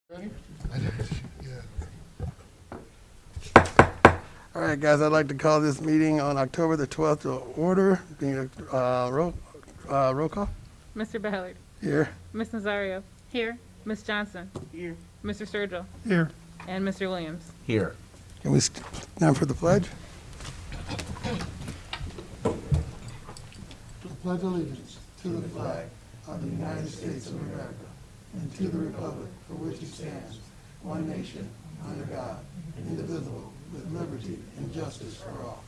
Ready? Yeah. All right, guys, I'd like to call this meeting on October the 12th to order. Being roll call. Mr. Ballard. Here. Ms. Nazario. Here. Ms. Johnson. Here. Mr. Sturgill. Here. And Mr. Williams. Here. Can we stand for the pledge? I pledge allegiance to the flag of the United States of America and to the republic for which it stands, one nation, under God, indivisible, with liberty and justice for all.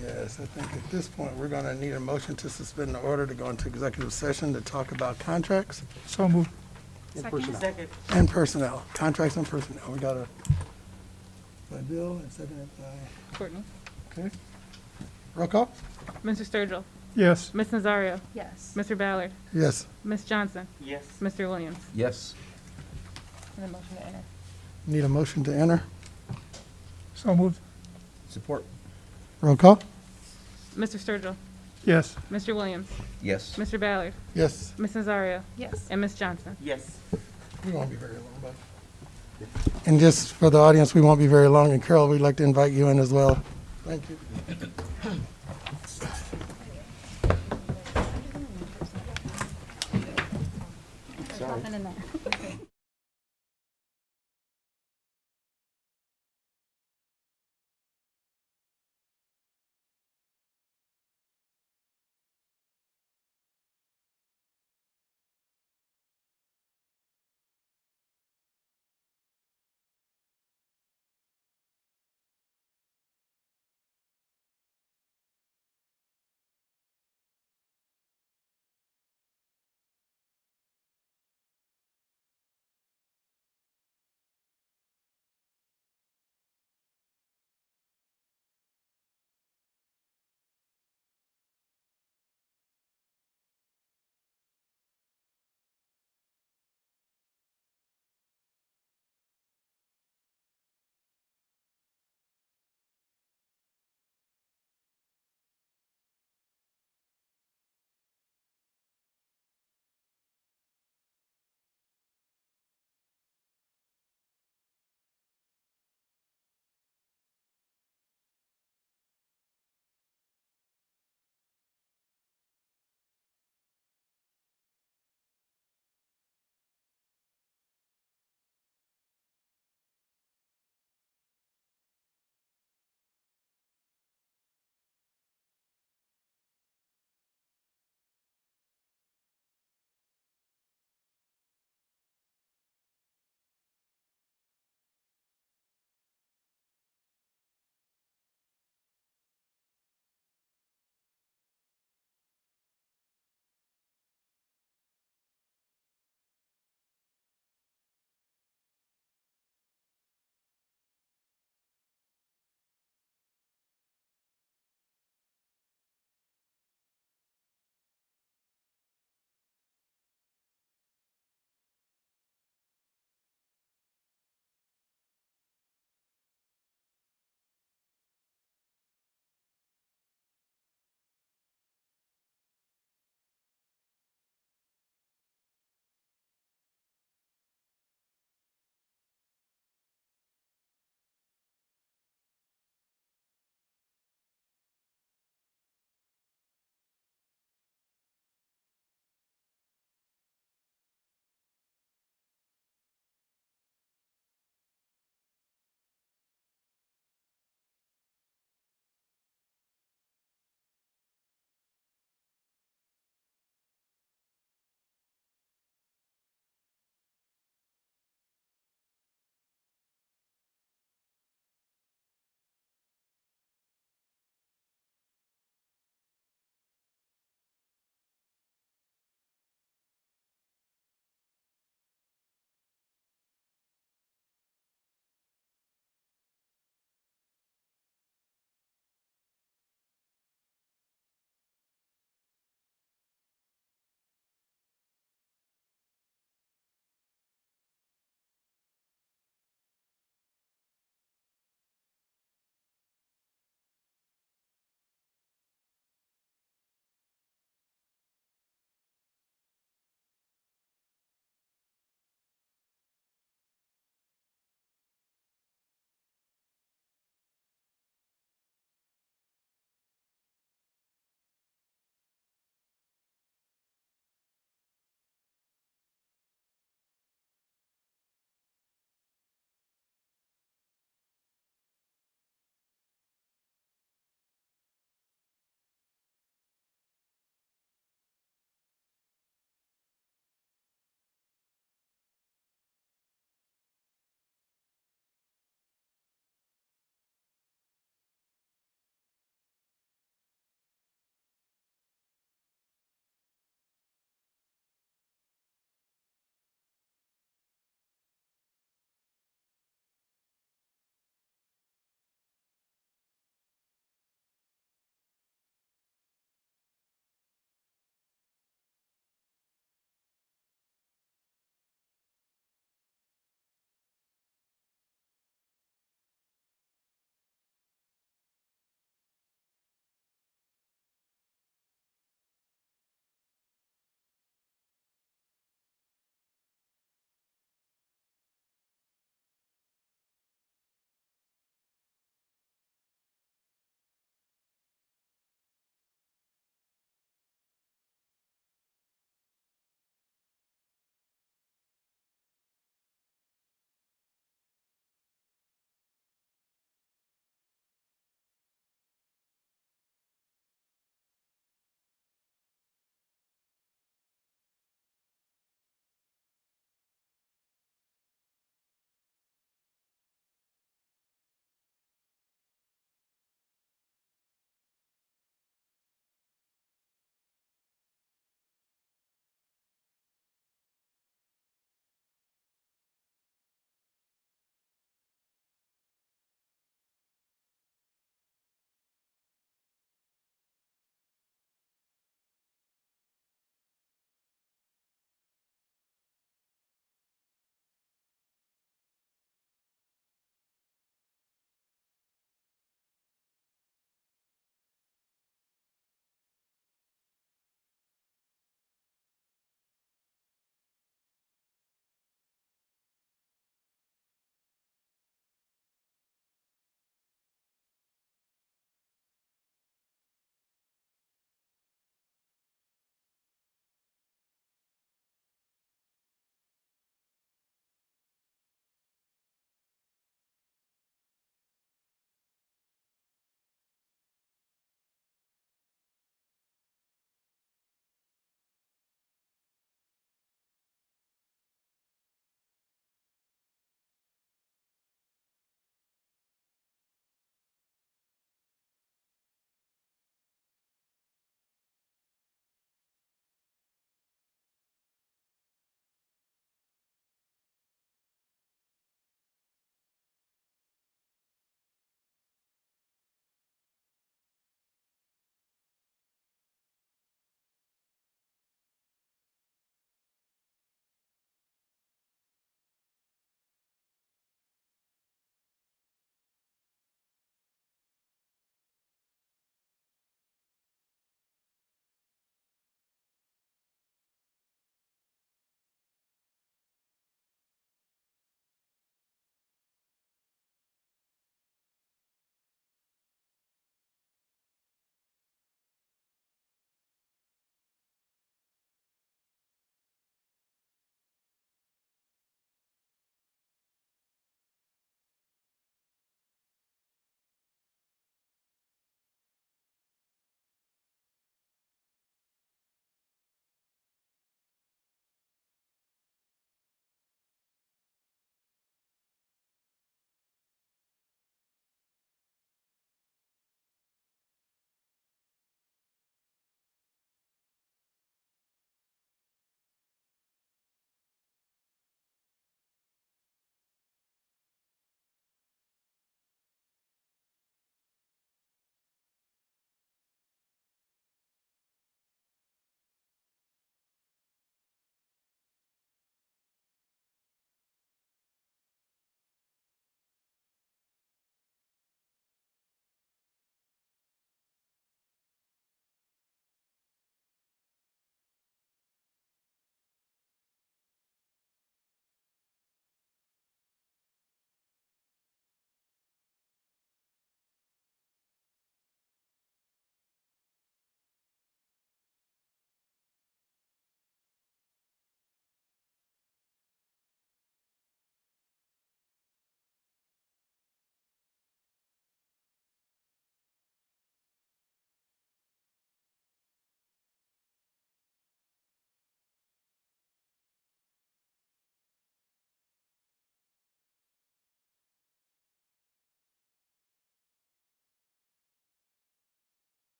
Yes, I think at this point, we're going to need a motion to suspend the order to go into executive session to talk about contracts. So moved. Second. And personnel, contracts and personnel. We got by Bill and seconded by, Courtney. okay. Roll call? Mr. Sturgill. Yes. Ms. Nazario. Yes. Mr. Ballard. Yes. Ms. Johnson. Yes. Mr. Williams. Yes. And a motion to enter. Need a motion to enter. So moved. Support. Roll call? Mr. Sturgill. Yes. Mr. Williams. Yes. Mr. Ballard. Yes. Ms. Nazario. Yes. And Ms. Johnson. Yes. We won't be very long, but. And just for the audience, we won't be very long. And Carol, we'd like to invite you in as well. Thank you. Nothing in there.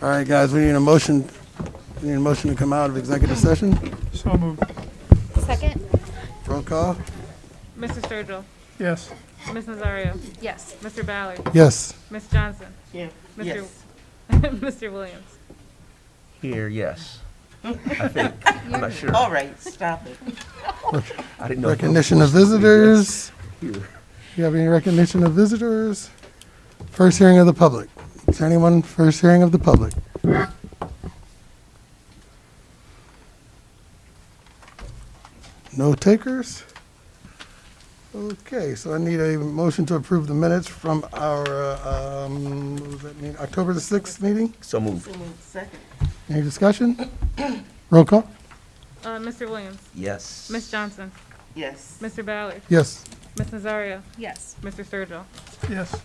All right, guys, we need a motion. We need a motion to come out of executive session. So moved. Second? Roll call. Mr. Sturgill. Yes. Ms. Nazario. Yes. Mr. Ballard. Yes. Ms. Johnson. Yeah. Mr. Mr. Williams. Here, yes. I think. I'm not sure. All right, stop it. I didn't know. if Recognition of visitors. Here. You have any recognition of visitors? First hearing of the public. Is there anyone first hearing of the public? No takers? Okay, so I need a motion to approve the minutes from our, what was that mean, October the 6th meeting? So moved. Second. Any discussion? Roll call? Mr. Williams. Yes. Ms. Johnson. Yes. Mr. Ballard. Yes. Ms. Nazario. Yes. Mr. Sturgill. Yes.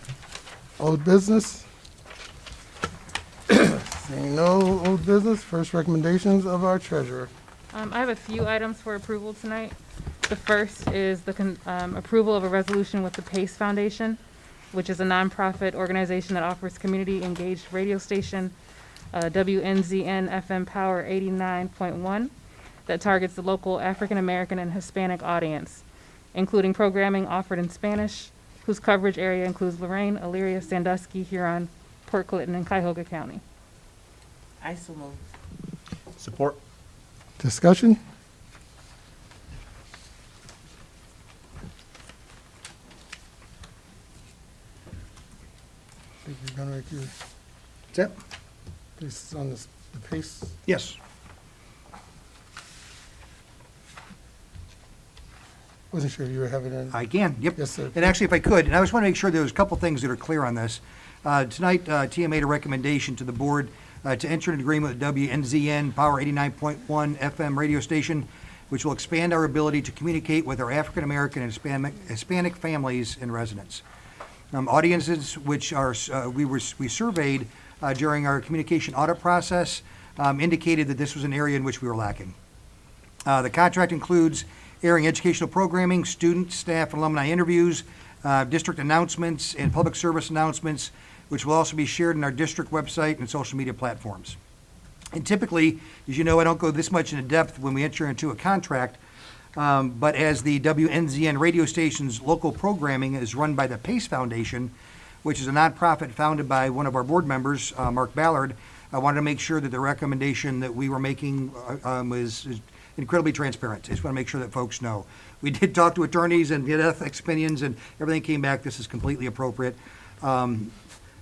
Old business? Seeing no old business, first recommendations of our treasurer. I have a few items for approval tonight. The first is the approval of a resolution with the PACE Foundation, which is a nonprofit organization that offers community-engaged radio station, WNZN FM Power 89.1, that targets the local African-American and Hispanic audience, including programming offered in Spanish, whose coverage area includes Lorain, Elyria, Sandusky, Huron, Port Clinton, and Cuyahoga County. I so move. Support. Discussion? Think you're gonna make your, Yep. this on the pace? Yes. Wasn't sure if you were having a, I can, yep. Yes, sir. And actually, if I could, and I just want to make sure there's a couple things that are clear on this. Tonight, TM made a recommendation to the board to enter an agreement with WNZN Power 89.1 FM radio station, which will expand our ability to communicate with our African-American and Hispanic families and residents. Audiences which are, we surveyed during our communication audit process indicated that this was an area in which we were lacking. The contract includes airing educational programming, student, staff, and alumni interviews, district announcements, and public service announcements, which will also be shared in our district website and social media platforms. And typically, as you know, I don't go this much into depth when we enter into a contract, but as the WNZN radio station's local programming is run by the PACE Foundation, which is a nonprofit founded by one of our board members, Mark Ballard, I wanted to make sure that the recommendation that we were making was incredibly transparent. I just want to make sure that folks know. We did talk to attorneys and get ethics opinions, and everything came back. This is completely appropriate.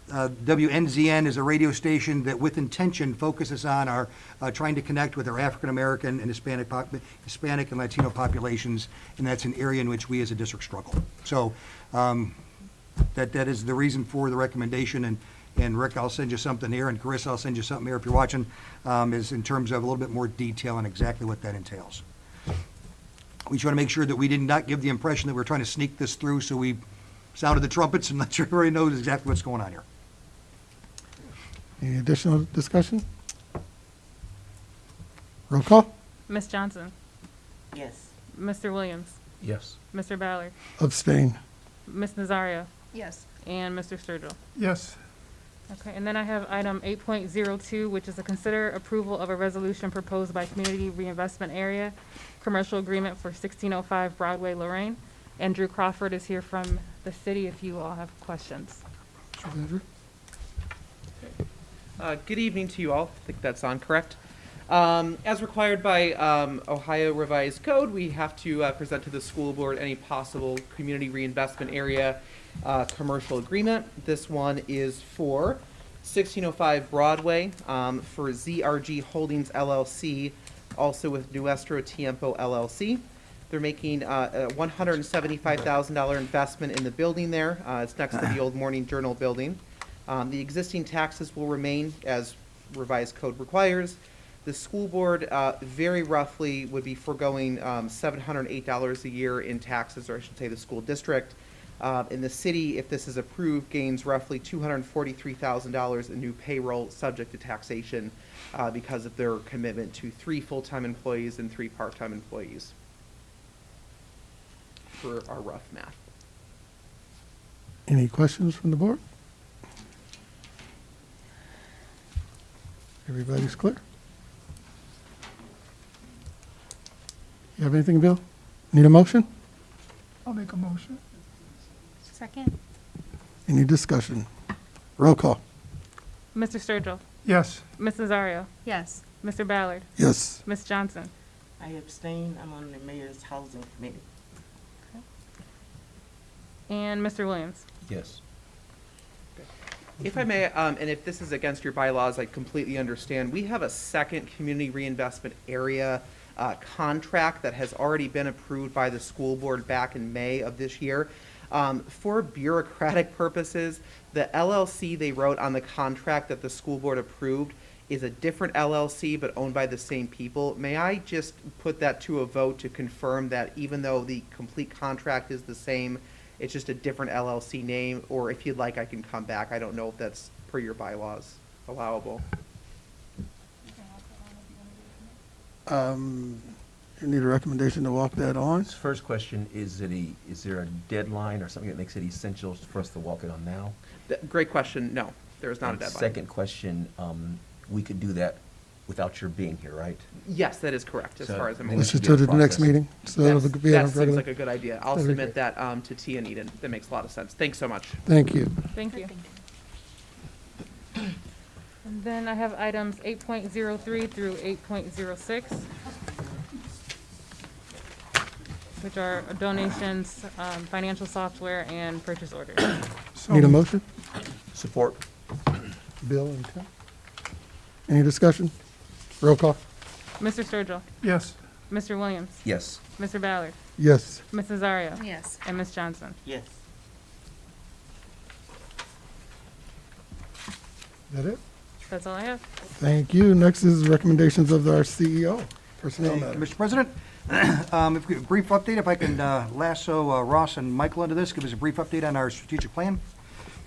WNZN is a radio station that, with intention, focuses on our trying to connect with our African American and Hispanic and Latino populations, and that's an area in which we as a district struggle. So that is the reason for the recommendation. And Rick, I'll send you something here, and Carissa, I'll send you something here if you're watching, is in terms of a little bit more detail on exactly what that entails. We try to make sure that we did not give the impression that we're trying to sneak this through, so we sounded the trumpets and let sure everybody knows exactly what's going on here. Any additional discussion? Roll call? Ms. Johnson. Yes. Mr. Williams. Yes. Mr. Ballard. Abstain. Ms. Nazario. Yes. And Mr. Sturgill. Yes. Okay, and then I have item 8.02, which is a consider approval of a resolution proposed by Community Reinvestment Area, commercial agreement for 1605 Broadway, Lorain. Andrew Crawford is here from the city if you all have questions. Mr. Andrew? Good evening to you all. I think that's on, correct? As required by Ohio Revised Code, we have to present to the school board any possible community reinvestment area commercial agreement. This one is for 1605 Broadway for ZRG Holdings LLC, also with Nuestro Tiempo LLC. They're making a $175,000 investment in the building there. It's next to the old Morning Journal building. The existing taxes will remain as revised code requires. The school board very roughly would be foregoing $708 a year in taxes, or I should say the school district. In the city, if this is approved, gains roughly $243,000 in new payroll subject to taxation because of their commitment to 3 full-time employees and 3 part-time employees, for our rough math. Any questions from the board? Everybody's clear? You have anything, Bill? Need a motion? I'll make a motion. Second? Any discussion? Roll call. Mr. Sturgill, Yes. Ms. Nazario, Yes. Mr. Ballard, Yes. Ms. Johnson, I abstain. I'm on the mayor's housing committee. and Mr. Williams. Yes. If I may, and if this is against your bylaws, I completely understand. We have a second community reinvestment area contract that has already been approved by the school board back in May of this year. For bureaucratic purposes, the LLC they wrote on the contract that the school board approved is a different LLC but owned by the same people. May I just put that to a vote to confirm that even though the complete contract is the same, it's just a different LLC name? Or if you'd like, I can come back. I don't know if that's per your bylaws allowable. You need a recommendation to walk that on? His first question, is there a deadline or something that makes it essential for us to walk it on now? Great question. No, there is not a And deadline. Second question, we could do that without your being here, right? Yes, that is correct, as So far as I'm then aware. we Push should it be in to the the next process. meeting. So it'll be on That seems regular. like a good idea. I'll That'd be submit that to Tia and Eden. That makes a lot of sense. Thanks so much. Thank you. Thank you. And then I have items 8.03 through 8.06, which are donations, financial software, and purchase orders. Need a motion? Support? Bill and Tim? Any discussion? Roll call. Mr. Sturgill, Yes. Mr. Williams, Yes. Mr. Ballard, Yes. Ms. Nazario, Yes. and Ms. Johnson. Yes. Is that it? That's all I have. Thank you. Next is recommendations of our CEO, personnel matter. Mr. President, if we could, brief update, if I can lasso Ross and Michael into this, give us a brief update on our strategic plan.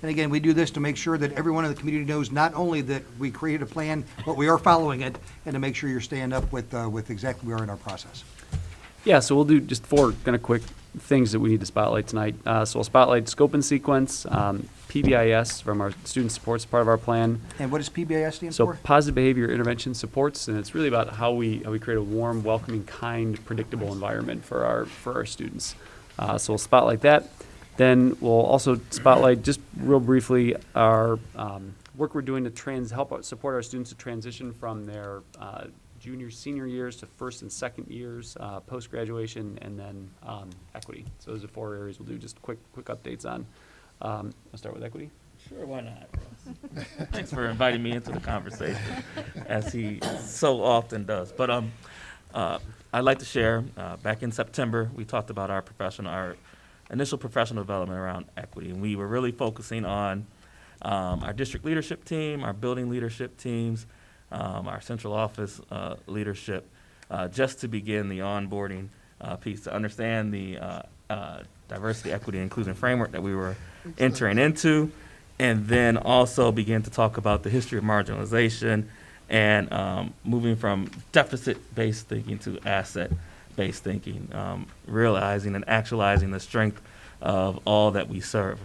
And again, we do this to make sure that everyone in the community knows not only that we created a plan, but we are following it, and to make sure you're staying up with exactly where we are in our process. Yeah, so we'll do just four kind of quick things that we need to spotlight tonight. So we'll spotlight scope and sequence, PBIS from our student supports part of our plan. And what does PBIS stand So for? positive behavior intervention supports, and it's really about how we create a warm, welcoming, kind, predictable environment for our students. So we'll spotlight that. Then we'll also spotlight, just real briefly, our work we're doing to help support our students to transition from their junior, senior years to first and second years, post-graduation, and then equity. So those are four areas we'll do just quick updates on. I'll start with equity. Sure, why not, Ross? Thanks for inviting me into the conversation, as he so often does. But I'd like to share, back in September, we talked about our initial professional development around equity, and we were really focusing on our district leadership team, our building leadership teams, our central office leadership, just to begin the onboarding piece, to understand the diversity, equity, and inclusion framework that we were entering into, and then also begin to talk about the history of marginalization and moving from deficit-based thinking to asset-based thinking, realizing and actualizing the strength of all that we serve.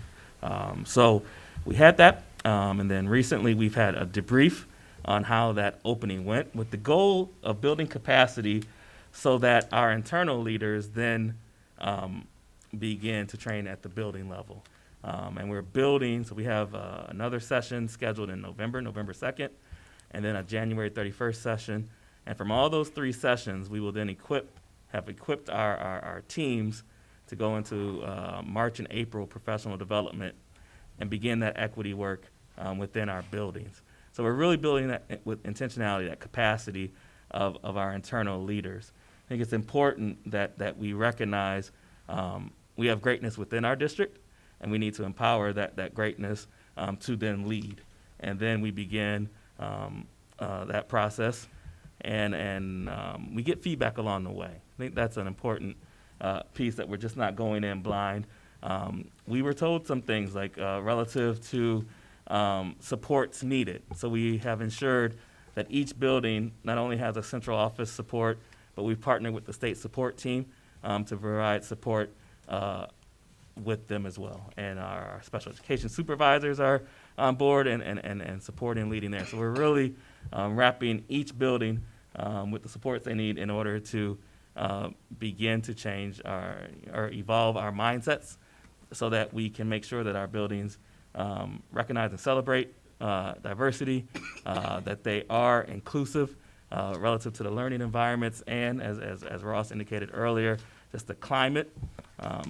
So we had that, and then recently we've had a debrief on how that opening went, with the goal of building capacity so that our internal leaders then begin to train at the building level. And we're building, so we have another session scheduled in November 2nd, and then a January 31st session. And from all those three sessions, we will then have equipped our teams to go into March and April professional development and begin that equity work within our buildings. So we're really building that with intentionality, that capacity of our internal leaders. I think it's important that we recognize we have greatness within our district, and we need to empower that greatness to then lead. And then we begin that process, and we get feedback along the way. I think that's an important piece, that we're just not going in blind. We were told some things like relative to supports needed. So we have ensured that each building not only has a central office support, but we've partnered with the state support team to provide support with them as well. And our special education supervisors are on board and supporting and leading there. So we're really wrapping each building with the supports they need in order to begin to change or evolve our mindsets so that we can make sure that our buildings recognize and celebrate diversity, that they are inclusive relative to the learning environments, and as Ross indicated earlier, just the climate.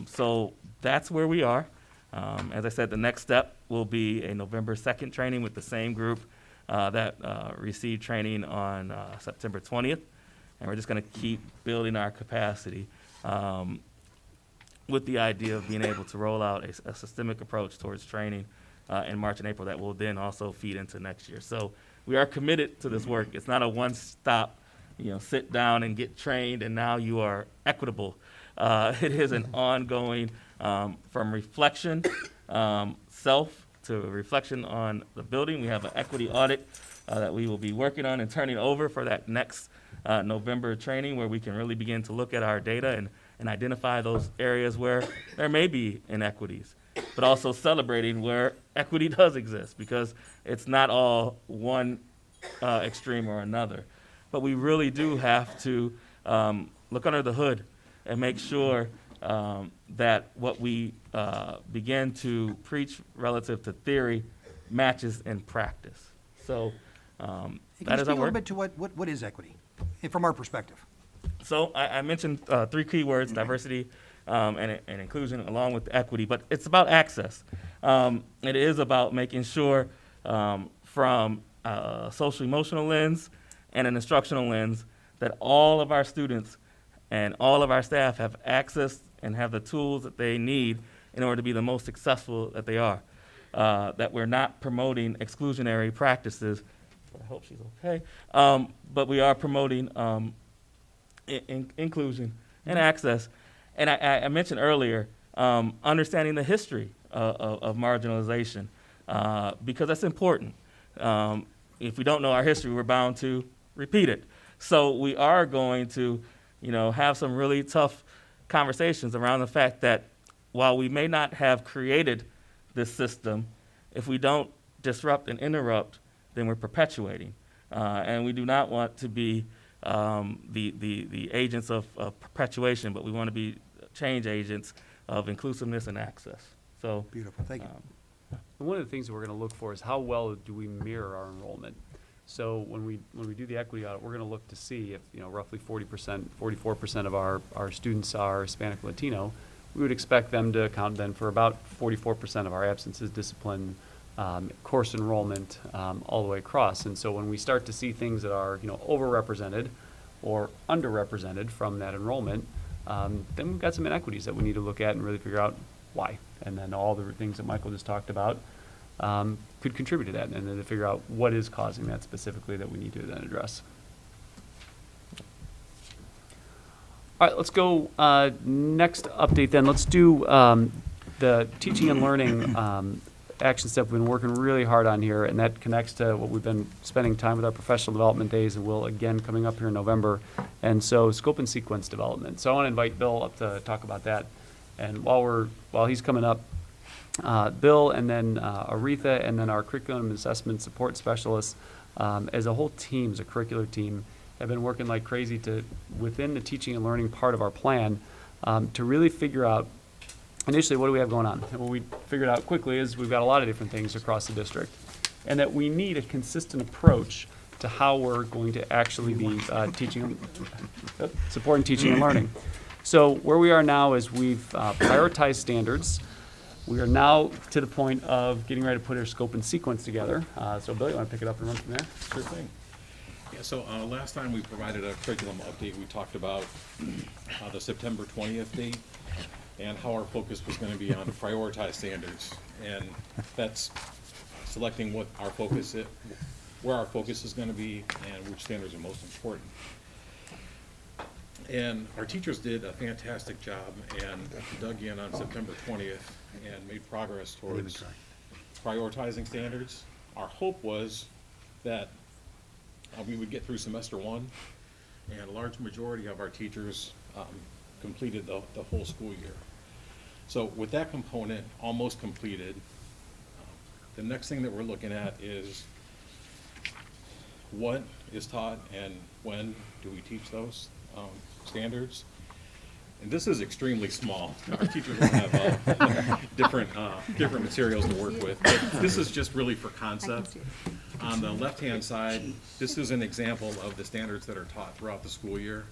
So that's where we are. As I said, the next step will be a November 2nd training with the same group that received training on September 20th. And we're just going to keep building our capacity with the idea of being able to roll out a systemic approach towards training in March and April that will then also feed into next year. So we are committed to this work. It's not a one-stop, sit down and get trained and now you are equitable. It is an ongoing from reflection, self, to reflection on the building. We have an equity audit that we will be working on and turning over for that next November training, where we can really begin to look at our data and identify those areas where there may be inequities, but also celebrating where equity does exist, because it's not all one extreme or another. But we really do have to look under the hood and make sure that what we begin to preach relative to theory matches in practice. So Can you that is speak our a little work. bit to what is equity, from our perspective? So I mentioned three key words: diversity and inclusion, along with equity. But it's about access. It is about making sure, from a social emotional lens and an instructional lens, that all of our students and all of our staff have access and have the tools that they need in order to be the most successful that they are. That we're not promoting exclusionary practices. I hope she's okay. But we are promoting inclusion and access. And I mentioned earlier understanding the history of marginalization, because that's important. If we don't know our history, we're bound to repeat it. So we are going to, have some really tough conversations around the fact that while we may not have created this system, if we don't disrupt and interrupt, then we're perpetuating. And we do not want to be the agents of perpetuation, but we want to be change agents of inclusiveness and access. So Beautiful, thank you. And one of the things that we're going to look for is how well do we mirror our enrollment. So when we do the equity audit, we're going to look to see if roughly 40%, 44% of our students are Hispanic Latino. We would expect them to account then for about 44% of our absences, discipline, course enrollment, all the way across. And so when we start to see things that are overrepresented or underrepresented from that enrollment, then we've got some inequities that we need to look at and really figure out why. And then all the things that Michael just talked about could contribute to that, and then to figure out what is causing that specifically that we need to then address. All right, let's go next update then. Let's do the teaching and learning action step we've been working really hard on here, and that connects to what we've been spending time with our professional development days, and will again coming up here in November. And so scope and sequence development. So I want to invite Bill up to talk about that. And while he's coming up, Bill and then Aretha and then our curriculum and assessment support specialists, as a whole team, as a curricular team, have been working like crazy within the teaching and learning part of our plan, to really figure out initially what do we have going on. And what we figured out quickly is we've got a lot of different things across the district, and that we need a consistent approach to how we're going to actually be supporting teaching and learning. So where we are now is we've prioritized standards. We are now to the point of getting ready to put our scope and sequence together. So Bill, you want to pick it up and run from there? Sure thing. Yeah, so last time we provided a curriculum update, we talked about the September 20th date and how our focus was going to be on prioritized standards. And that's selecting what our focus is, where our focus is going to be, and which standards are most important. And our teachers did a fantastic job and dug in on September 20th and made progress towards prioritizing standards. Our hope was that we would get through semester one, and a large majority of our teachers completed the whole school year. So with that component almost completed, the next thing that we're looking at is what is taught and when do we teach those standards. And this is extremely small. Our teachers will have different materials to work with. But this is just really for concept. On the left-hand side, this is an example of the standards that are taught throughout the school year.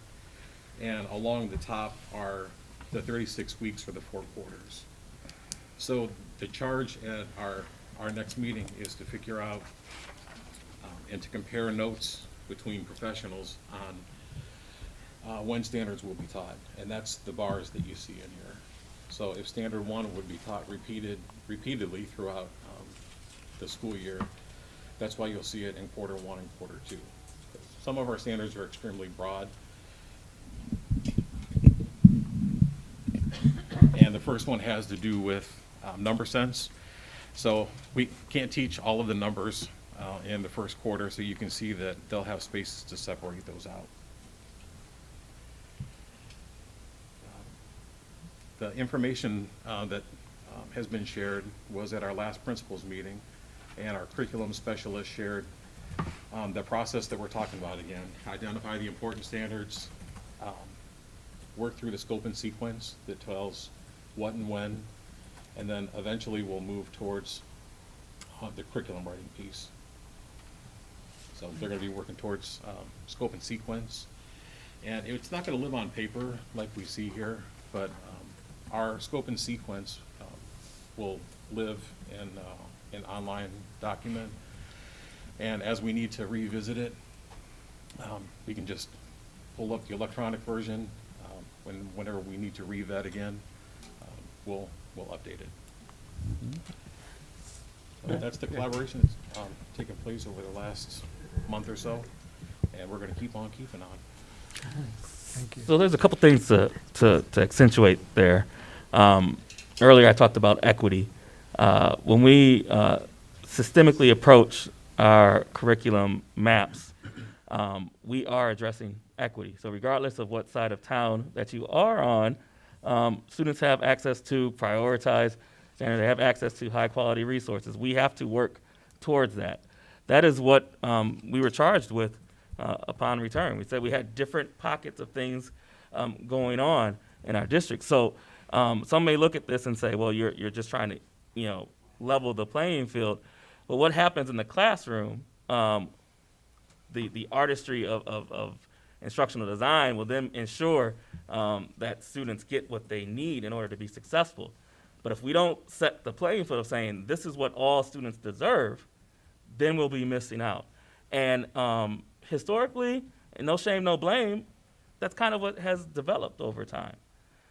And along the top are the 36 weeks for the 4 quarters. So the charge at our next meeting is to figure out and to compare notes between professionals on when standards will be taught, and that's the bars that you see in here. So if standard 1 would be taught repeatedly throughout the school year, that's why you'll see it in quarter 1 and quarter 2. Some of our standards are extremely broad, and the first one has to do with number sense. So we can't teach all of the numbers in the first quarter, so you can see that they'll have spaces to separate those out. The information that has been shared was at our last principals meeting, and our curriculum specialist shared the process that we're talking about again. Identify the important standards, work through the scope and sequence that tells what and when, and then eventually we'll move towards the curriculum writing piece. So they're going to be working towards scope and sequence, and it's not going to live on paper like we see here, but our scope and sequence will live in an online document, and as we need to revisit it, we can just pull up the electronic version. Whenever we need to revet again, we'll update it. So that's the collaboration that's taken place over the last month or so, and we're going to keep on keeping on. Thank you. So there's a couple things to accentuate there. Earlier I talked about equity. When we systemically approach our curriculum maps, we are addressing equity. So regardless of what side of town that you are on, students have access to prioritized standards. They have access to high quality resources. We have to work towards that. That is what we were charged with upon return. We said we had different pockets of things going on in our district. So some may look at this and say, well, you're just trying to, level the playing field. But what happens in the classroom, the artistry of instructional design will then ensure that students get what they need in order to be successful. But if we don't set the playing field of saying this is what all students deserve, then we'll be missing out. And historically, and no shame, no blame, that's kind of what has developed over time.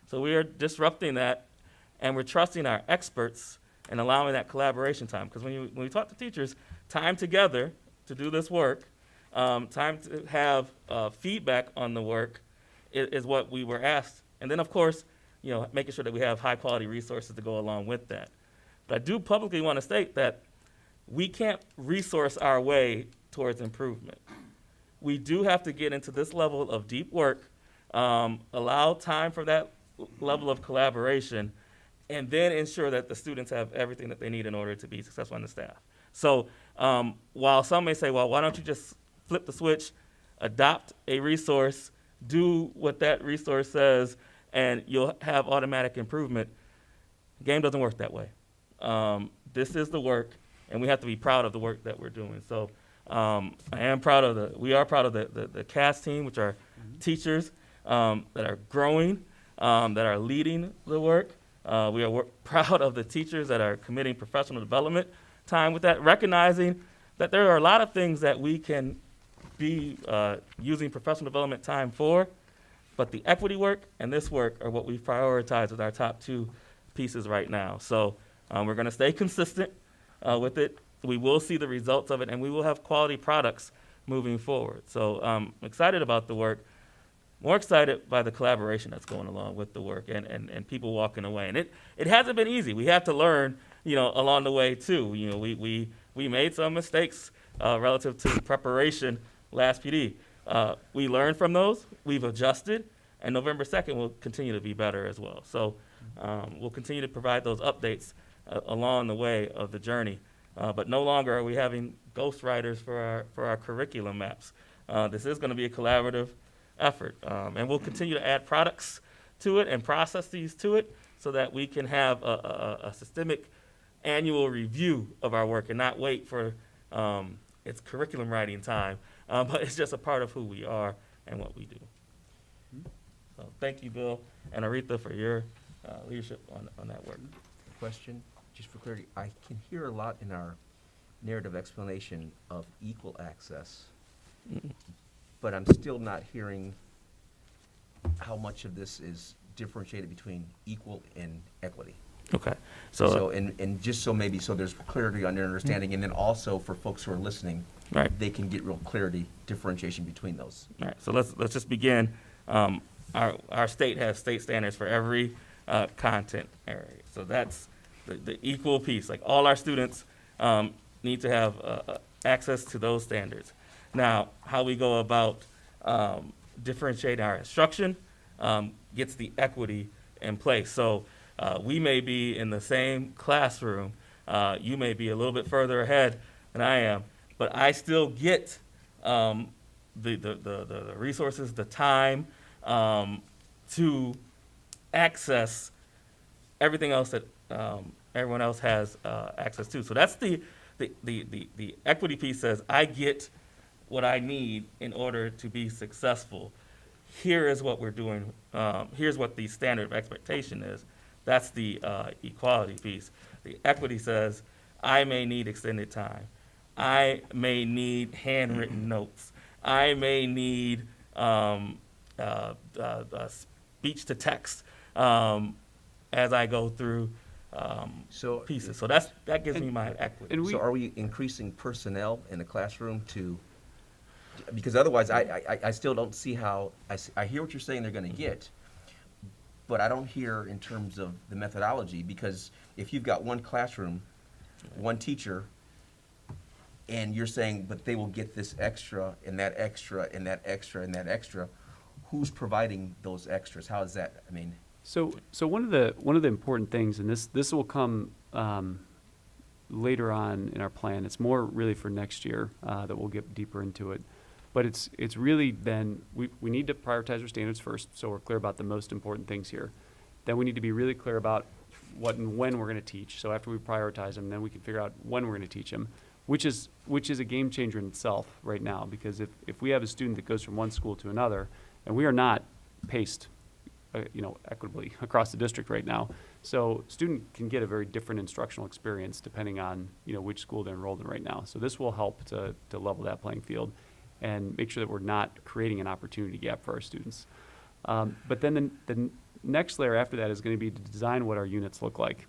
So we are disrupting that, and we're trusting our experts and allowing that collaboration time. Because when we talk to teachers, time together to do this work, time to have feedback on the work is what we were asked. And then, of course, making sure that we have high-quality resources to go along with that. But I do publicly want to state that we can't resource our way towards improvement. We do have to get into this level of deep work, allow time for that level of collaboration, and then ensure that the students have everything that they need in order to be successful on the staff. So while some may say, well, why don't you just flip the switch, adopt a resource, do what that resource says, and you'll have automatic improvement. The game doesn't work that way. This is the work, and we have to be proud of the work that we're doing. So we are proud of the CAS team, which are teachers that are growing, that are leading the work. We are proud of the teachers that are committing professional development time with that, recognizing that there are a lot of things that we can be using professional development time for, but the equity work and this work are what we prioritize as our top 2 pieces right now. So we're going to stay consistent with it. We will see the results of it, and we will have quality products moving forward. So I'm excited about the work, more excited by the collaboration that's going along with the work and people walking away. And it hasn't been easy. We have to learn, along the way too. We made some mistakes relative to preparation last PD. We learned from those, we've adjusted, and November 2nd will continue to be better as well. So We'll continue to provide those updates along the way of the journey. But no longer are we having ghostwriters for our curriculum maps. This is going to be a collaborative effort. And we'll continue to add products to it and processes to it so that we can have a systemic annual review of our work and not wait for it's curriculum writing time, but it's just a part of who we are and what we do. So thank you, Bill and Aretha, for your leadership on that work. Question, just for clarity, I can hear a lot in our narrative explanation of equal access, but I'm still not hearing how much of this is differentiated between equal and equity. Okay. And just so maybe so there's clarity on their understanding, and then also for folks who are listening, Right. they can get real clarity, differentiation between those. All right, so let's just begin. Our state has state standards for every content area. So that's the equal piece. Like all our students need to have access to those standards. Now, how we go about differentiating our instruction gets the equity in place. So we may be in the same classroom. You may be a little bit further ahead than I am, but I still get the resources, the time to access everything else that everyone else has access to. So that's the equity piece. Says I get what I need in order to be successful. Here is what we're doing. Here's what the standard of expectation is. That's the equality piece. The equity says I may need extended time. I may need handwritten notes. I may need speech to text as I go through pieces. So that gives me my equity. So are we increasing personnel in the classroom to, because otherwise I still don't see how, I hear what you're saying they're going to get, but I don't hear in terms of the methodology, because if you've got one classroom, one teacher, and you're saying, but they will get this extra and that extra and that extra and that extra, who's providing those extras? How is that? I mean, So one of the important things, and this will come later on in our plan. It's more really for next year that we'll get deeper into it. But it's really then we need to prioritize our standards first, so we're clear about the most important things here. Then we need to be really clear about what and when we're going to teach. So after we prioritize them, then we can figure out when we're going to teach them, which is a game changer in itself right now. Because if we have a student that goes from one school to another, and we are not paced equitably across the district right now. So student can get a very different instructional experience depending on, which school they're enrolled in right now. So this will help to level that playing field and make sure that we're not creating an opportunity gap for our students. But then the next layer after that is going to be to design what our units look like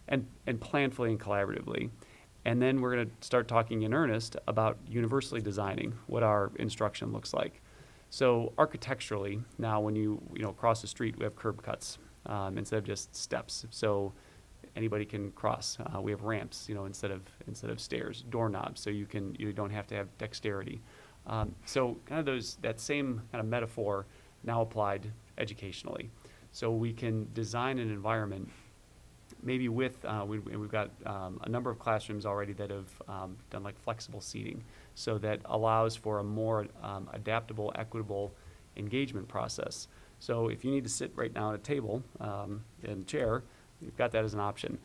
and planfully and collaboratively. And then we're going to start talking in earnest about universally designing what our instruction looks like. So architecturally, now when you cross the street, we have curb cuts instead of just steps. So anybody can cross. We have ramps, instead of stairs, doorknobs, so you don't have to have dexterity. So kind of that same kind of metaphor now applied educationally. So we can design an environment maybe with, we've got a number of classrooms already that have done like flexible seating, so that allows for a more adaptable, equitable engagement process. So if you need to sit right now at a table in a chair, you've got that as an option.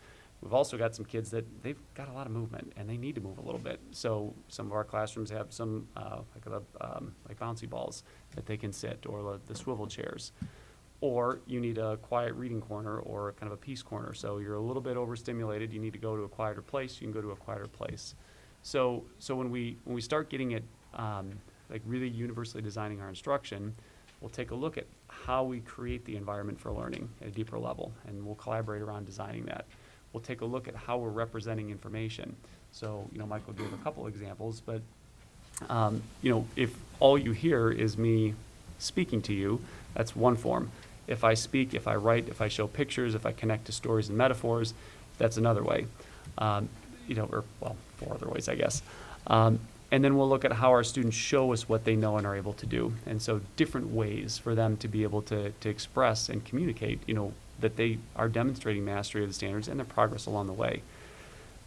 We've also got some kids that they've got a lot of movement and they need to move a little bit. So some of our classrooms have some like bouncy balls that they can sit, or the swivel chairs. Or you need a quiet reading corner or kind of a peace corner. So you're a little bit overstimulated, you need to go to a quieter place, you can go to a quieter place. So when we start getting it, like really universally designing our instruction, we'll take a look at how we create the environment for learning at a deeper level, and we'll collaborate around designing that. We'll take a look at how we're representing information. So, Michael gave a couple examples, but, if all you hear is me speaking to you, that's one form. If I speak, if I write, if I show pictures, if I connect to stories and metaphors, that's another way. Four other ways, I guess. And then we'll look at how our students show us what they know and are able to do. And so different ways for them to be able to express and communicate, that they are demonstrating mastery of the standards and their progress along the way.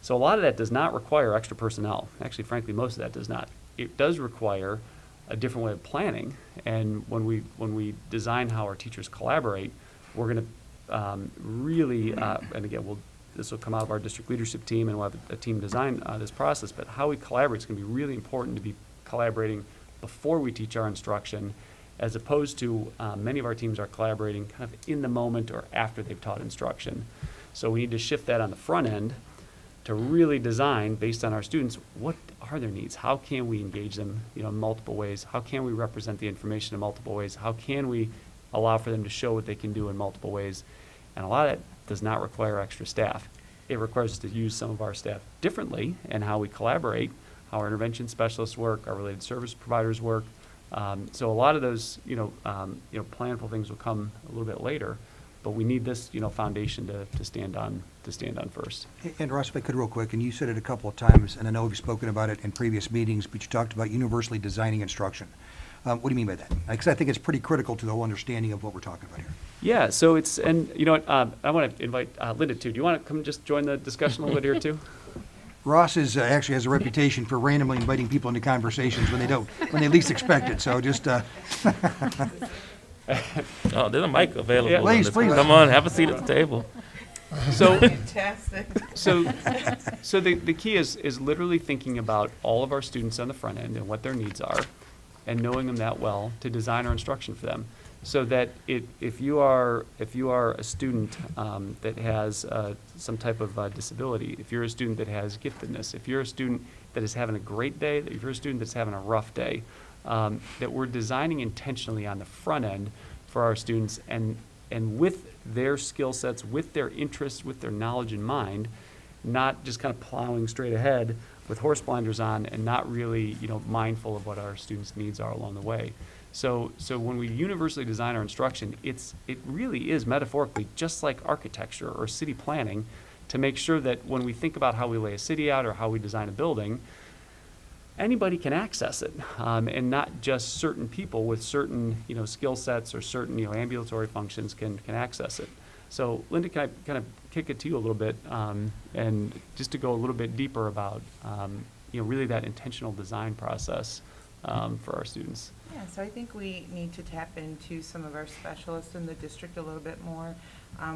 So a lot of that does not require extra personnel. Actually, frankly, most of that does not. It does require a different way of planning. And when we design how our teachers collaborate, we're going to really, and again, this will come out of our district leadership team, and we'll have a team design this process, but how we collaborate is going to be really important to be collaborating before we teach our instruction, as opposed to many of our teams are collaborating kind of in the moment or after they've taught instruction. So we need to shift that on the front end to really design based on our students, what are their needs? How can we engage them, in multiple ways? How can we represent the information in multiple ways? How can we allow for them to show what they can do in multiple ways? And a lot of that does not require extra staff. It requires us to use some of our staff differently and how we collaborate, how our intervention specialists work, our related service providers work. So a lot of those, planful things will come a little bit later, but we need this, foundation to stand on first. And Ross, if I could real quick, and you said it a couple of times, and I know we've spoken about it in previous meetings, but you talked about universally designing instruction. What do you mean by that? Because I think it's pretty critical to the whole understanding of what we're talking about here. Yeah, so it's, and you know what, I want to invite Linda too. Do you want to come just join the discussion a little bit here too? Ross is actually has a reputation for randomly inviting people into conversations when they least expect it. So just Oh, there's a mic available. Yeah. Please, please. Come on, have a seat at the table. So, Fantastic. so the key is literally thinking about all of our students on the front end and what their needs are, and knowing them that well to design our instruction for them, so that if you are a student that has some type of disability, if you're a student that has giftedness, if you're a student that is having a great day, if you're a student that's having a rough day, that we're designing intentionally on the front end for our students, and with their skill sets, with their interests, with their knowledge in mind, not just kind of plowing straight ahead with horse blinders on and not really, mindful of what our students' needs are along the way. So when we universally design our instruction, it really is metaphorically just like architecture or city planning, to make sure that when we think about how we lay a city out or how we design a building, anybody can access it, and not just certain people with certain skill sets or certain ambulatory functions can access it. So Linda, can I kind of kick it to you a little bit, and just to go a little bit deeper about really that intentional design process for our students. Yeah, so I think we need to tap into some of our specialists in the district a little bit more,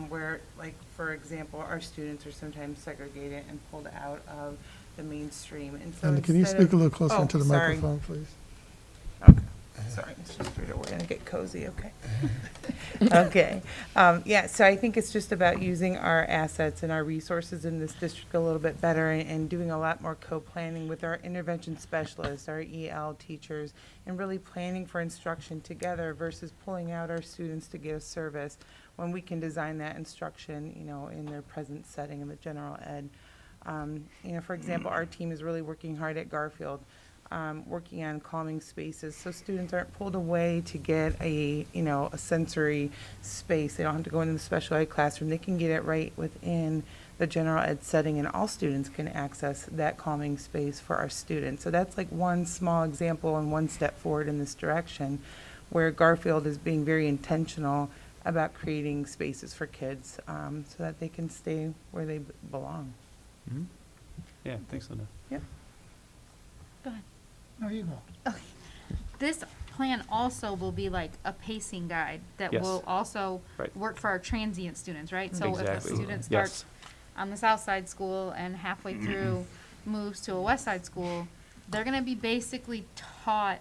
where, like, for example, our students are sometimes segregated and pulled out of the mainstream. And so And can you speak a little closer Oh, into the sorry. microphone, please? Okay. Sorry, Mr. Streeter, we're gonna get cozy, okay? Okay, yeah, so I think it's just about using our assets and our resources in this district a little bit better, and doing a lot more co-planning with our intervention specialists, our EL teachers, and really planning for instruction together versus pulling out our students to get a service, when we can design that instruction, in their present setting in the general ed. For example, our team is really working hard at Garfield, working on calming spaces, so students aren't pulled away to get a sensory space. They don't have to go into the special ed classroom. They can get it right within the general ed setting, and all students can access that calming space for our students. So that's like one small example and one step forward in this direction, where Garfield is being very intentional about creating spaces for kids, so that they can stay where they belong. Mm-hmm. Yeah, thanks, Linda. Yep. Go ahead. No, you go. This plan also will be like a pacing guide that Yes. will also Right. work for our transient students, right? So if a Exactly. student Yes. starts on the south side school and halfway through moves to a west side school, they're gonna be basically taught,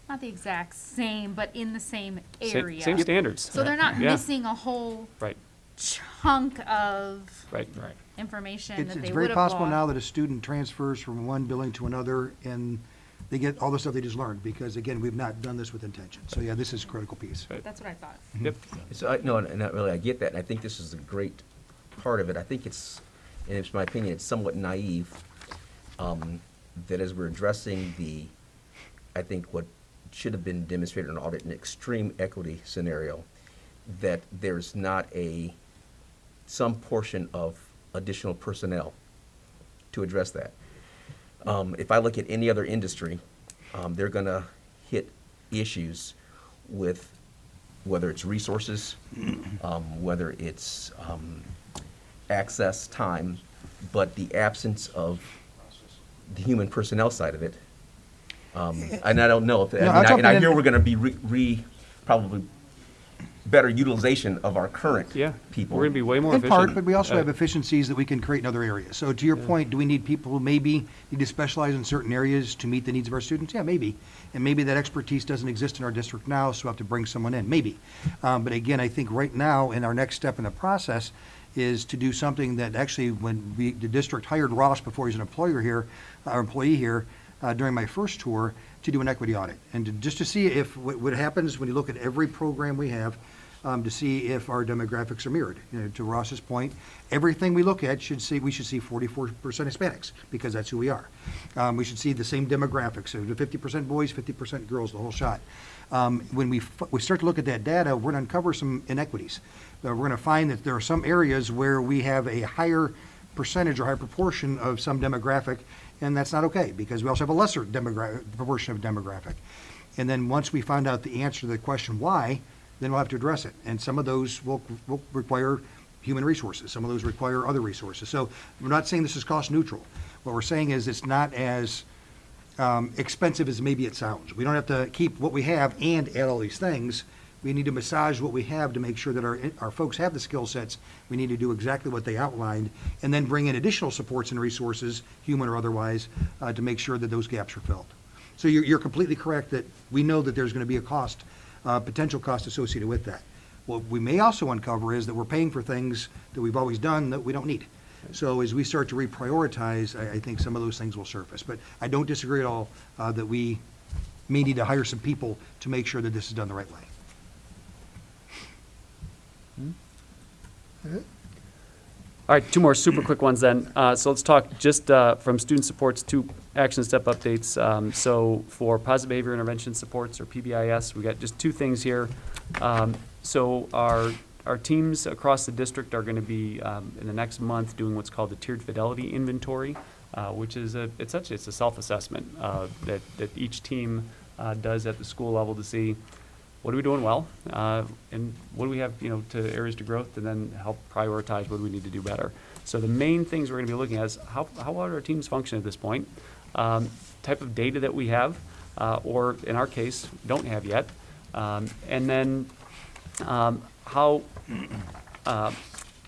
not the exact same, but in the same area. Same standards. So they're not Yeah. missing a whole Right, chunk of right. information It's that they very would have possible lost. now that a student transfers from one building to another, and they get all the stuff they just learned, because again, we've not done this with intention. So yeah, this is a critical piece. Right. That's what I thought. Yep. So, no, and not really, I get that, and I think this is a great part of it. I think it's, and it's my opinion, it's somewhat naive, that as we're addressing I think what should have been demonstrated in an audit, an extreme equity scenario, that there's not some portion of additional personnel to address that. If I look at any other industry, they're gonna hit issues with whether it's resources, whether it's access, time, but the absence of the human personnel side of it. And I don't know if, No, I'll jump and I in hear and- we're gonna be probably better utilization of our current Yeah, people. we're gonna be way more In efficient. part, but we also have efficiencies that we can create in other areas. So to your point, do we need people who maybe need to specialize in certain areas to meet the needs of our students? Yeah, maybe. And maybe that expertise doesn't exist in our district now, so we have to bring someone in, maybe. But again, I think right now, in our next step in the process, is to do something that actually, when the district hired Ross before he's an employer here, our employee here, during my first tour, to do an equity audit. And just to see if, what happens when you look at every program we have, to see if our demographics are mirrored. You know, to Ross's point, everything we look at we should see 44% Hispanics, because that's who we are. We should see the same demographics, so the 50% boys, 50% girls, the whole shot. When we start to look at that data, we're going to uncover some inequities. We're going to find that there are some areas where we have a higher percentage or higher proportion of some demographic, and that's not okay, because we also have a lesser proportion of demographic. And then once we find out the answer to the question why, then we'll have to address it. And some of those will require human resources. Some of those require other resources. So we're not saying this is cost neutral. What we're saying is it's not as expensive as maybe it sounds. We don't have to keep what we have and add all these things. We need to massage what we have to make sure that our folks have the skill sets. We need to do exactly what they outlined, and then bring in additional supports and resources, human or otherwise, to make sure that those gaps are filled. So you're completely correct that we know that there's going to be a cost, potential cost associated with that. What we may also uncover is that we're paying for things that we've always done that we don't need. So as we start to reprioritize, I think some of those things will surface. But I don't disagree at all that we may need to hire some people to make sure that this is done the right way. All right, two more super quick ones then. So let's talk just from student supports, 2 action step updates. So for positive behavior intervention supports, or PBIS, we got just 2 things here. So our teams across the district are going to be in the next month doing what's called the tiered fidelity inventory, which is it's a self-assessment that each team does at the school level to see what are we doing well, and what do we have, to areas to growth, and then help prioritize what do we need to do better. So the main things we're going to be looking at is how well our teams function at this point, type of data that we have, or in our case, don't have yet, and then how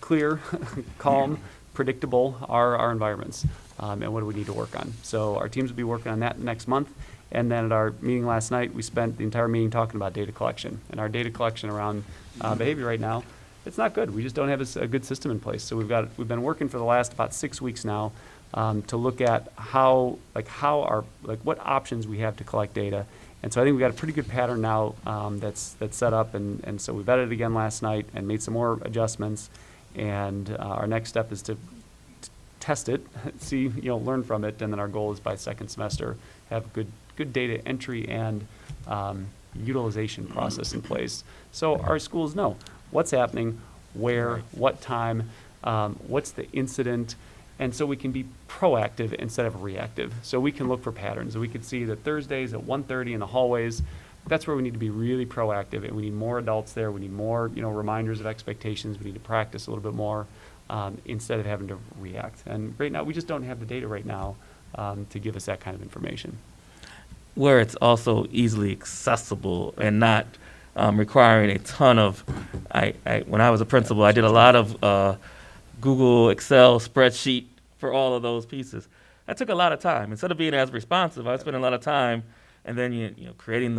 clear, calm, predictable are our environments, and what do we need to work on. So our teams will be working on that next month. And then at our meeting last night, we spent the entire meeting talking about data collection. And our data collection around behavior right now, it's not good. We just don't have a good system in place. So we've been working for the last about 6 weeks now to look at what options we have to collect data. And so I think we've got a pretty good pattern now that's set up. And so we vetted it again last night and made some more adjustments. And our next step is to test it, see, learn from it. And then our goal is by second semester, have good data entry and utilization process in place. So our schools know what's happening, where, what time, what's the incident, and so we can be proactive instead of reactive. So we can look for patterns. We can see that Thursdays at 1:30 in the hallways, that's where we need to be really proactive, and we need more adults there. We need more, reminders of expectations. We need to practice a little bit more instead of having to react. And right now, we just don't have the data right now to give us that kind of information. Where it's also easily accessible and not requiring a ton of, when I was a principal, I did a lot of Google, Excel, spreadsheet for all of those pieces. That took a lot of time. Instead of being as responsive, I was spending a lot of time, and then creating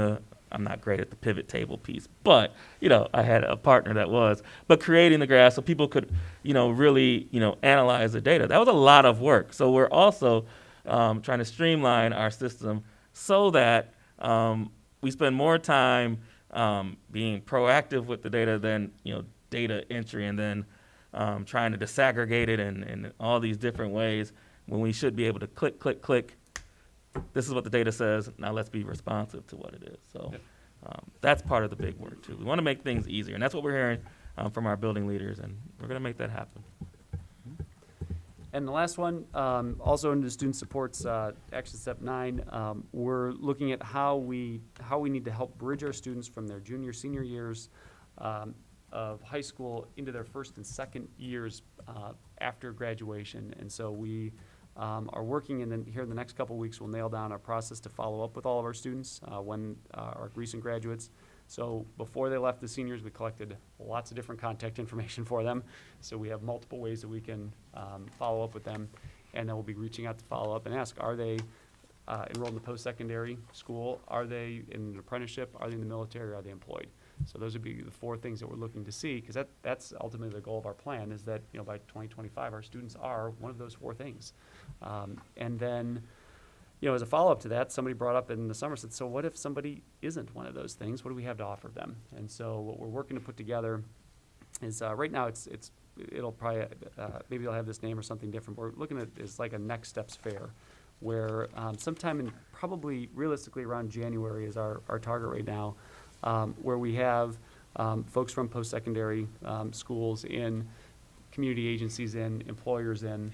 I'm not great at the pivot table piece, but I had a partner that was, but creating the graph so people could really analyze the data. That was a lot of work. So we're also trying to streamline our system so that we spend more time being proactive with the data than data entry, and then trying to disaggregate it in all these different ways when we should be able to click, click, click. This is what the data says. Now let's be responsive to what it is. So that's part of the big work too. We want to make things easier, and that's what we're hearing from our building leaders, and we're going to make that happen. And the last one, also into student supports, action step 9, we're looking at how we need to help bridge our students from their junior, senior years of high school into their first and second years after graduation. And so we are working, and then here in the next couple of weeks, we'll nail down our process to follow up with all of our students when our recent graduates. So before they left the seniors, we collected lots of different contact information for them. So we have multiple ways that we can follow up with them. And then we'll be reaching out to follow up and ask, are they enrolled in the post-secondary school? Are they in an apprenticeship? Are they in the military? Are they employed? So those would be the 4 things that we're looking to see, because that's ultimately the goal of our plan, is that, you know, by 2025, our students are one of those 4 things. And then, you know, as a follow-up to that, somebody brought up in the summer, said, so what if somebody isn't one of those things? What do we have to offer them? And so what we're working to put together is, right now it'll probably, maybe they'll have this name or something different, but we're looking at is like a next steps fair, where sometime in probably realistically around January is our target right now, where we have folks from post-secondary schools in, community agencies in, employers in.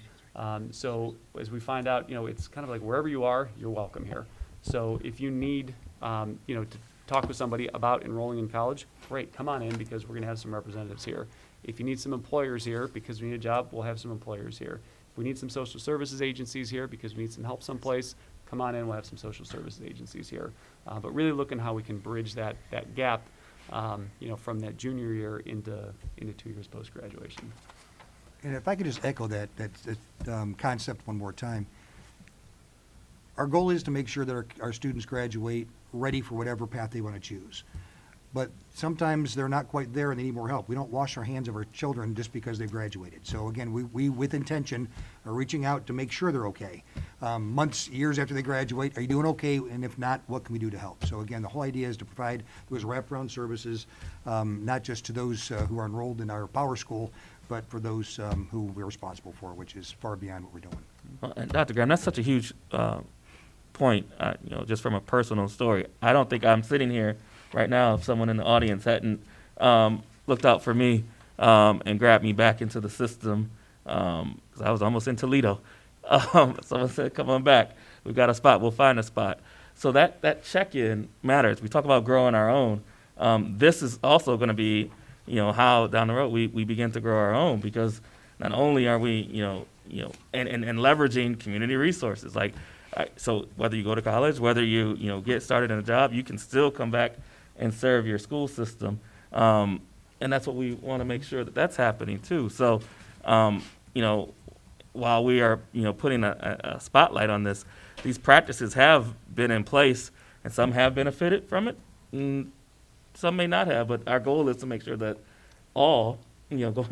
So as we find out, you know, it's kind of like wherever you are, you're welcome here. So if you need, you know, to talk with somebody about enrolling in college, great, come on in, because we're gonna have some representatives here. If you need some employers here because we need a job, we'll have some employers here. If we need some social services agencies here because we need some help someplace, come on in, we'll have some social services agencies here. But really looking how we can bridge that gap, you know, from that junior year into 2 years post-graduation. And if I could just echo that concept one more time. Our goal is to make sure that our students graduate ready for whatever path they want to choose. But sometimes they're not quite there and they need more help. We don't wash our hands of our children just because they've graduated. So again, we with intention are reaching out to make sure they're okay. Months, years after they graduate, are you doing okay? And if not, what can we do to help? So again, the whole idea is to provide those wraparound services, not just to those who are enrolled in our power school, but for those who we're responsible for, which is far beyond what we're doing. Well, and Dr. Graham, that's such a huge point, you know, just from a personal story. I don't think I'm sitting here right now if someone in the audience hadn't looked out for me and grabbed me back into the system, because I was almost in Toledo. Someone said, come on back. We've got a spot. We'll find a spot. So that check-in matters. We talk about growing our own. This is also going to be, you know, how down the road we begin to grow our own, because not only are we, and leveraging community resources. Like, so whether you go to college, whether you get started in a job, you can still come back and serve your school system. And that's what we want to make sure that that's happening too. So, while we are, putting a spotlight on this, these practices have been in place and some have benefited from it. Some may not have, but our goal is to make sure that all, go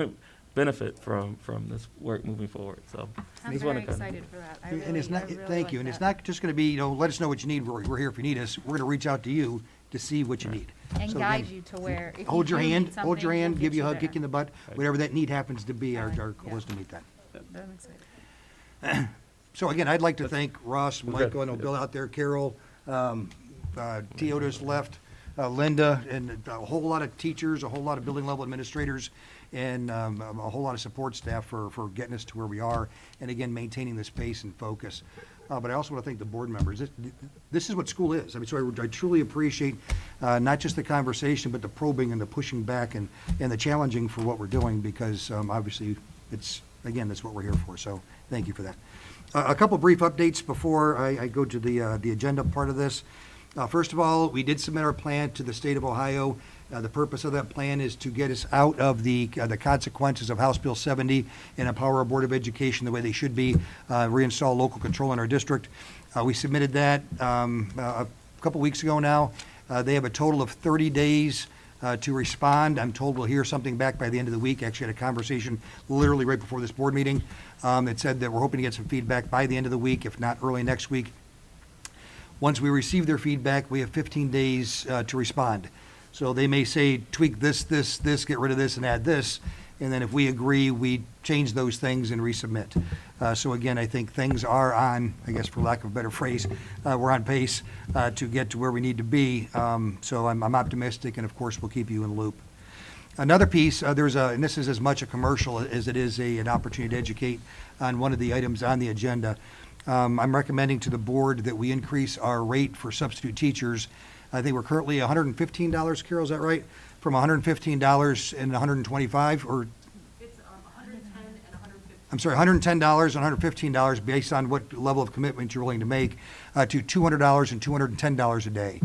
benefit from this work moving forward. So I'm very excited for that. And it's not, I really thank like you. And that. it's not just going to be, let us know what you need. We're here if you need us. We're going to reach out to you to see what you need. And So guide again, you to where. If hold you your do hand, need hold your something, hand, we'll give get you a hug, there. kick you in the butt, whatever that need happens to be. Our goal Yeah. is to meet that. I'm excited. So again, I'd like to thank Ross, Michael, I know Bill out there, Carol, Teodos left, Linda, and a whole lot of teachers, a whole lot of building level administrators, and a whole lot of support staff for getting us to where we are, and again, maintaining this pace and focus. But I also want to thank the board members. This is what school is. I mean, so I truly appreciate not just the conversation, but the probing and the pushing back and the challenging for what we're doing, because obviously again, that's what we're here for. So thank you for that. A couple brief updates before I go to the agenda part of this. First of all, we did submit our plan to the state of Ohio. The purpose of that plan is to get us out of the consequences of House Bill 70 and empower our Board of Education the way they should be, reinstall local control in our district. We submitted that a couple weeks ago now. They have a total of 30 days to respond. I'm told we'll hear something back by the end of the week. Actually had a conversation literally right before this board meeting. It said that we're hoping to get some feedback by the end of the week, if not early next week. Once we receive their feedback, we have 15 days to respond. So they may say, tweak this, get rid of this, and add this. And then if we agree, we change those things and resubmit. So again, I think things are on, I guess for lack of a better phrase, we're on pace to get to where we need to be. So I'm optimistic, and of course, we'll keep you in the loop. Another piece, and this is as much a commercial as it is an opportunity to educate on one of the items on the agenda. I'm recommending to the board that we increase our rate for substitute teachers. I think we're currently $115, Carol, is that right? From $115 and $125, or? It's $110 and $115. I'm sorry, $110 and $115 based on what level of commitment you're willing to make, to $200 and $210 a day.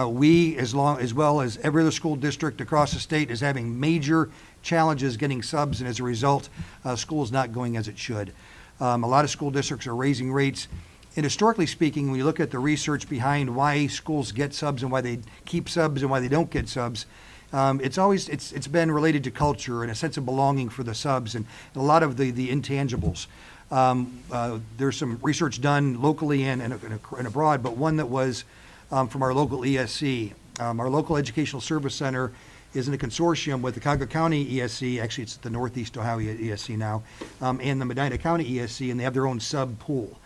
We, as well as every other school district across the state, is having major challenges getting subs, and as a result, school is not going as it should. A lot of school districts are raising rates. And historically speaking, when you look at the research behind why schools get subs and why they keep subs and why they don't get subs, it's been related to culture and a sense of belonging for the subs and a lot of the intangibles. There's some research done locally and abroad, but one that was from our local ESC. Our local educational service center is in a consortium with the Cuyahoga County ESC, actually it's the Northeast Ohio ESC now, and the Medina County ESC, and they have their own sub pool.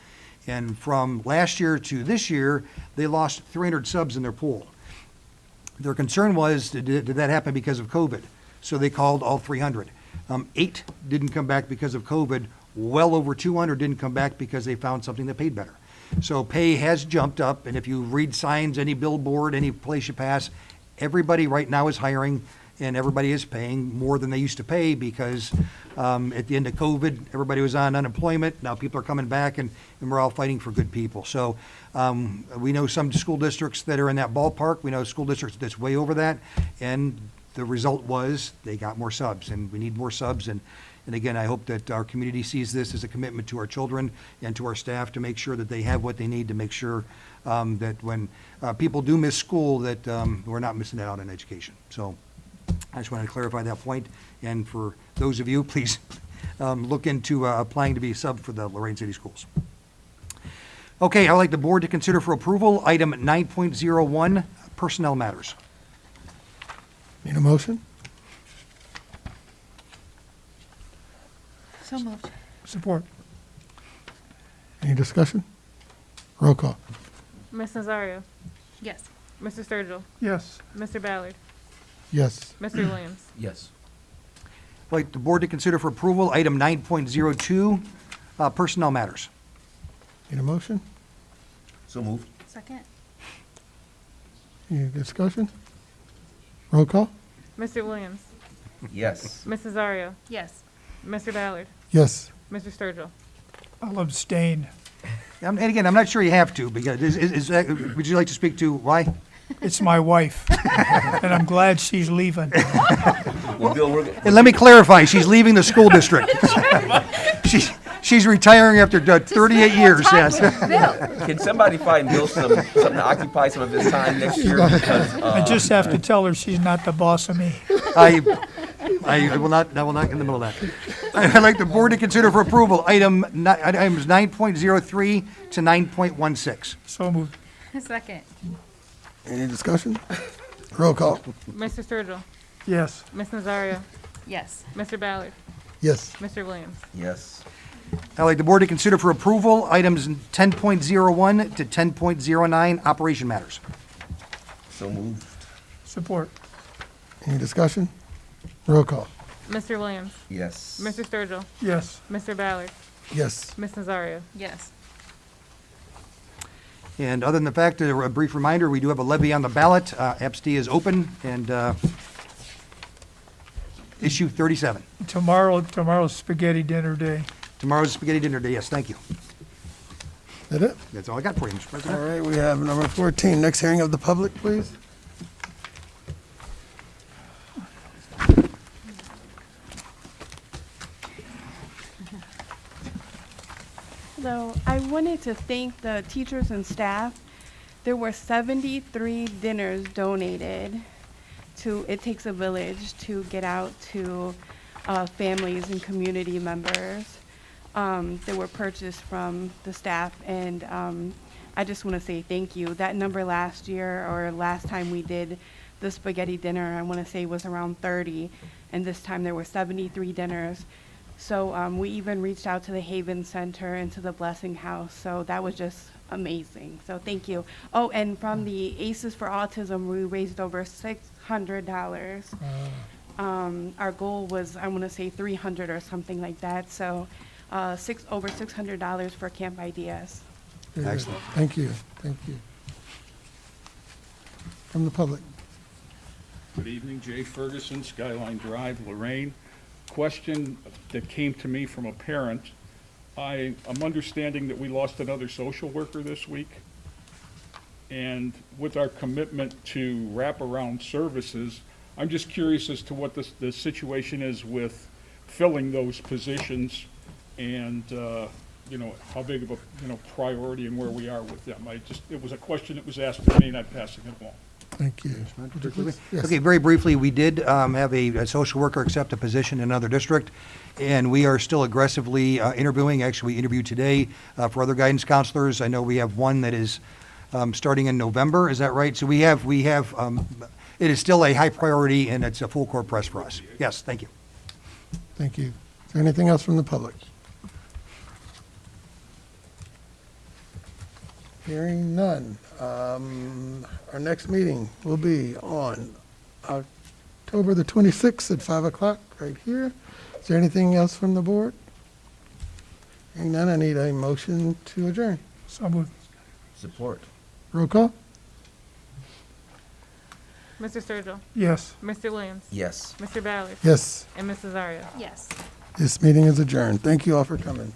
And from last year to this year, they lost 300 subs in their pool. Their concern was, did that happen because of COVID? So they called all 300. 8 didn't come back because of COVID. Well over 200 didn't come back because they found something that paid better. So pay has jumped up, and if you read signs, any billboard, any place you pass, everybody right now is hiring, and everybody is paying more than they used to pay because at the end of COVID, everybody was on unemployment. Now people are coming back, and we're all fighting for good people. So we know some school districts that are in that ballpark. We know school districts that's way over that, and the result was they got more subs, and we need more subs. And again, I hope that our community sees this as a commitment to our children and to our staff to make sure that they have what they need to make sure that when people do miss school, that we're not missing out on education. So I just wanted to clarify that point. And for those of you, please look into applying to be a sub for the Lorain City Schools. Okay, I would like the board to consider for approval item 9.01, personnel matters. Need a motion? So moved. Support. Any discussion? Roll call. Ms. Nazario? Yes. Mr. Sturgill? Yes. Mr. Ballard? Yes. Mr. Williams? Yes. I'd like the board to consider for approval item 9.02, personnel matters. Need a motion? So moved. Second. Any discussion? Roll call. Mr. Williams? Yes. Ms. Nazario? Yes. Mr. Ballard? Yes. Mr. Sturgill? I'll abstain. And again, I'm not sure you have to, because would you like to speak to why? It's my wife, and I'm glad she's leaving. Well, Bill, And let me clarify, she's leaving the school district. She's retiring after 38 years, yes. can somebody find Bill something to occupy some of his time next year? Because, I just have to tell her she's not the boss of me. I will not in the middle of that. I'd like the board to consider for approval items 9.03 to 9.16. So moved. Second. Any discussion? Roll call. Mr. Sturgill? Yes. Ms. Nazario? Yes. Mr. Ballard? Yes. Mr. Williams? yes. I'd like the board to consider for approval items 10.01 to 10.09, operation matters. So moved. Support. Any discussion? Roll call. Mr. Williams? Yes. Mr. Sturgill? Yes. Mr. Ballard? Yes. Ms. Nazario? Yes. And other than the fact, a brief reminder, we do have a levy on the ballot. Absentee is open, and issue 37. Tomorrow's spaghetti dinner day. Tomorrow's spaghetti dinner day, yes, thank you. That it? That's all I got for you, Mr. All President. right, we have number 14, next hearing of the public, please. Hello, I wanted to thank the teachers and staff. There were 73 dinners donated to It Takes a Village to get out to families and community members. They were purchased from the staff, and I just want to say thank you. That number last year, or last time we did the spaghetti dinner, I want to say was around 30, and this time there were 73 dinners. So we even reached out to the Haven Center and to the Blessing House, so that was just amazing. So thank you. Oh, and from the ACEs for Autism, we raised over $600 Our goal was, I want to say 300 or something like that. So over $600 for Camp Ideas. Very good. Excellent. Thank you, thank you. From the public. Good evening, Jay Ferguson, Skyline Drive, Lorain. Question that came to me from a parent. I'm understanding that we lost another social worker this week. And with our commitment to wraparound services, I'm just curious as to what the situation is with filling those positions and, how big of a, priority and where we are with them. It was a question that was asked to me and I'm passing it along. Thank you. Would you please? Yes. Okay, very briefly, we did have a social worker accept a position in another district, and we are still aggressively interviewing. Actually, we interviewed today for other guidance counselors. I know we have one that is starting in November. Is that right? So we have. It is still a high priority, and it's a full court press for us. Yes, thank you. Thank you. Is there anything else from the public? Hearing none. Our next meeting will be on October the 26th at 5 o'clock right here. Is there anything else from the board? Hearing none, I need a motion to adjourn. So moved. Support. Roll call? Mr. Sturgill. Yes. Mr. Williams. Yes. Mr. Ballard. Yes, And Mrs. Zaria. Yes. this meeting is adjourned. Thank you all for coming.